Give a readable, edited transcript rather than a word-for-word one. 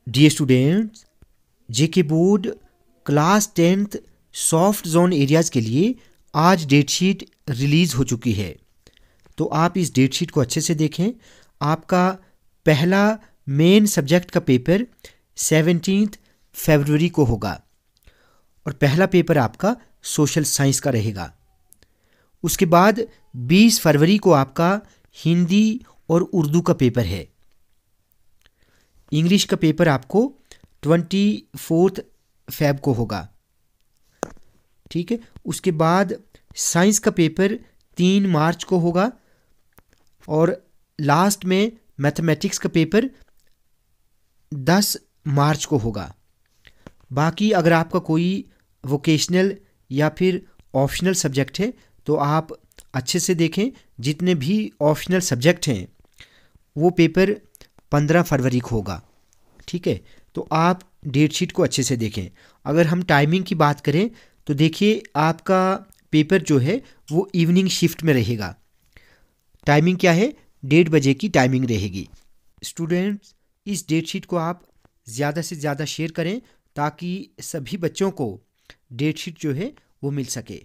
Dear students, JK board class 10th soft zone areas के लिए आज डेट शीट रिलीज़ हो चुकी है। तो आप इस डेट शीट को अच्छे से देखें। आपका पहला मेन सब्जेक्ट का पेपर 17 फरवरी को होगा और पहला पेपर आपका सोशल साइंस का रहेगा। उसके बाद 20 फरवरी को आपका हिंदी और उर्दू का पेपर है। इंग्लिश का पेपर आपको 24 फेब को होगा। ठीक है, उसके बाद साइंस का पेपर 3 मार्च को होगा और लास्ट में मैथमेटिक्स का पेपर 10 मार्च को होगा। बाकी अगर आपका कोई वोकेशनल या फिर ऑप्शनल सब्जेक्ट है तो आप अच्छे से देखें। जितने भी ऑप्शनल सब्जेक्ट हैं वो पेपर 15 फरवरी को होगा। ठीक है, तो आप डेट शीट को अच्छे से देखें। अगर हम टाइमिंग की बात करें तो देखिए आपका पेपर जो है वो इवनिंग शिफ्ट में रहेगा। टाइमिंग क्या है? 1:30 बजे की टाइमिंग रहेगी। स्टूडेंट्स, इस डेट शीट को आप ज़्यादा से ज़्यादा शेयर करें ताकि सभी बच्चों को डेट शीट जो है वो मिल सके।